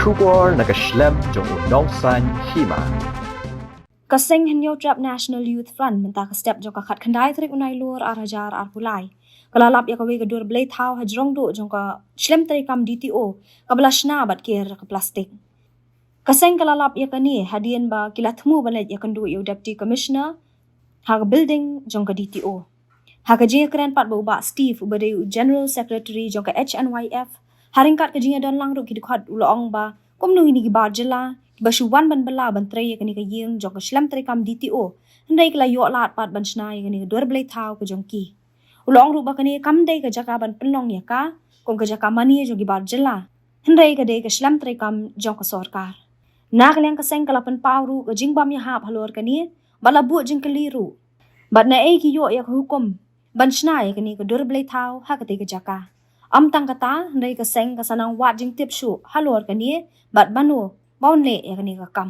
Shubor nakaslem jong udongsan hima. Kaseng henyo trap National Youth Front menta ka step jong ka khat khandai trik unai lur arajar arpulai. Kalalap ya kawe gadur blade thau hajrong do jong ka slem trik kam DTO kablashna bat kir ka plastik. Kaseng kalalap ya kani hadian ba kilathmu balet ya kandu yu deputy commissioner ha building jong ka DTO. Ha ka je kren pat ba Steve ubade general secretary jong ka HNYF haringkat ka jinya don lang ru ki dikhat ulong ba komnu ini gi barjela Basuwan ban bala ban tray kani ka yeng jong ka slam tray kam DTO handai kala yo lat pat ban snai kani ka dor blai thau ka jong ki ulong ru ba kani kam dai ka jaka ban penlong ya ka kong ka jaka mani jong gi bar jela handai ka dai ka slam tray kam jong ka sarkar na kalyang ka seng kala pen pawru ka jing bam ya hap halor kani bala bu jing keliru bat na ai ki yo ya hukum ban snai kani ka dor blai thau ha ka dai ka jaka am tang kata handai ka seng ka sanang wat jing tip shu halor kani bat banu Baun le ya kani ka kam.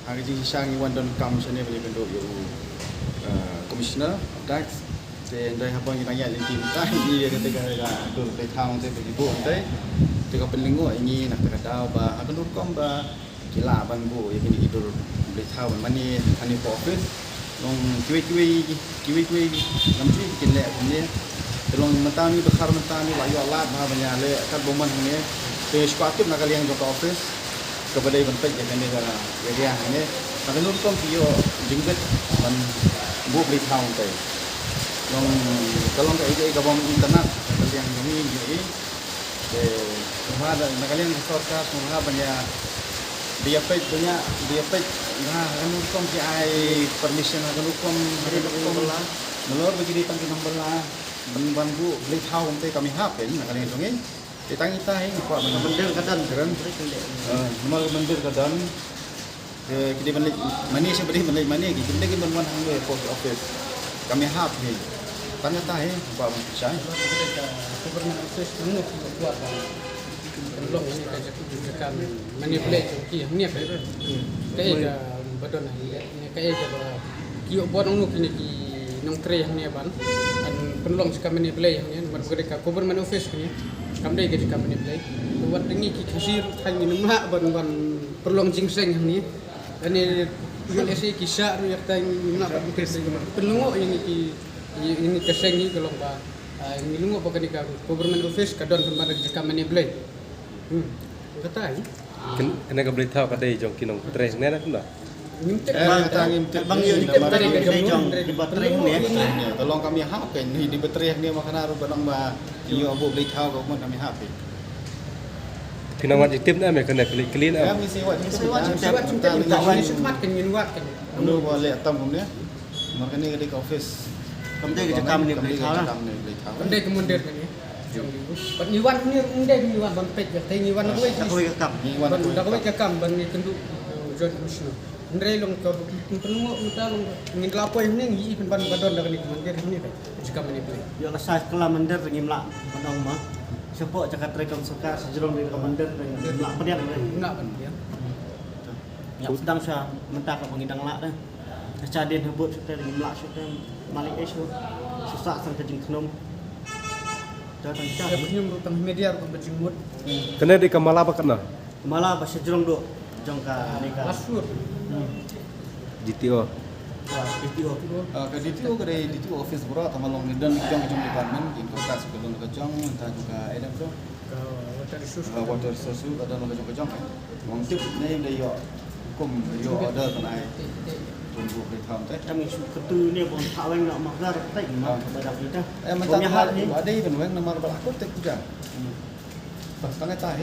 Hari ini siang iwan dan kam sini boleh bentuk yo commissioner of tax dan dari apa yang tanya lagi kita ini dia kata tu dari tahun saya pergi buat tadi jika penlingo ini nak kata bah akan durkom bah kila ban bu yang ini idur boleh tahu mana ani office long kiwi nampi kile ni long mentani bekar mentani layu alat mah banyak le kan boman ni ke skuatif nak kalian ke office kepada bentuk yang ini cara dia ini nak nurkom bio jingget ban bu boleh tahu tadi long kalau ke gabung internet kalian ini jadi ada nak kalian sorkas semua banyak dia page nah kan hukum si ai permission kan hukum lah melor begini tangki nombor lah ban bu beli tahu nanti kami hapen nak kalian dongeng ditang kita ini apa bender kadan kan nomor bender kadan kita balik mani seperti balik mani kita lagi ban hang post office kami hap ni tanya tahu apa bisa government office ini buat belum ini kan manipulate ki ni apa kayak badon ini kayak ki buat anu kini ki nong tre ni ban an penlong ska manipulate ni ban mereka government office ni kam dai ke ka manipulate buat ini ki kasir thang ni mah ban penlong jingseng ni ani ULSA kisah ru yak tang nak penlong ini keseng ni kalau ba ini lungo pa kanika government office kadon pembantu jika manipulate kata ni kena ka beritahu ka dai jong kinong tres ne na tunda bang yo ni mari ka jong di baterai ni tolong kami hapen ni di baterai ni makana ru banang ba yo abu beritahu ka kami hapen kinong wat tip na me kena clean ya mi siwat semat kan minwat kan lu boleh tam ni makani ka office kam dai ka kam ni beritahu kam dai ka mundur kan ni Ban niwan ni ndai niwan ban pet ya tai niwan ko ai ban ka kam ban ni kendu joint commissioner ndai long ka penungo muta long ngin lapo ni ngi ban badon dak ni mandir ni kai jika mani play yo la sai kala mandir ngimla banong ma sepo jakat rekam suka sejrong di mandir ngimla pedian enggak ban dia ya sedang sa mentah ka pangidang la dah cadin hebut suka ngimla suka malik isu susah sang kejing knom datang saya punya tentang media ko bajimut kena di kamala ba kena malah ba sejrong do jongka nika asur GTO DTO ke DTO ke dari DTO office bro tamalong ni dan jong department in kota sebelum ke jong entah juga ada bro water resource ada lo ke jong wong tip ni dia yo hukum yo order tanai tunggu ke tham teh kami ketu ni bon thaweng nak maklar tai mak badak kita mentah ada even weng nomor berlaku tek juga pas tanya tahi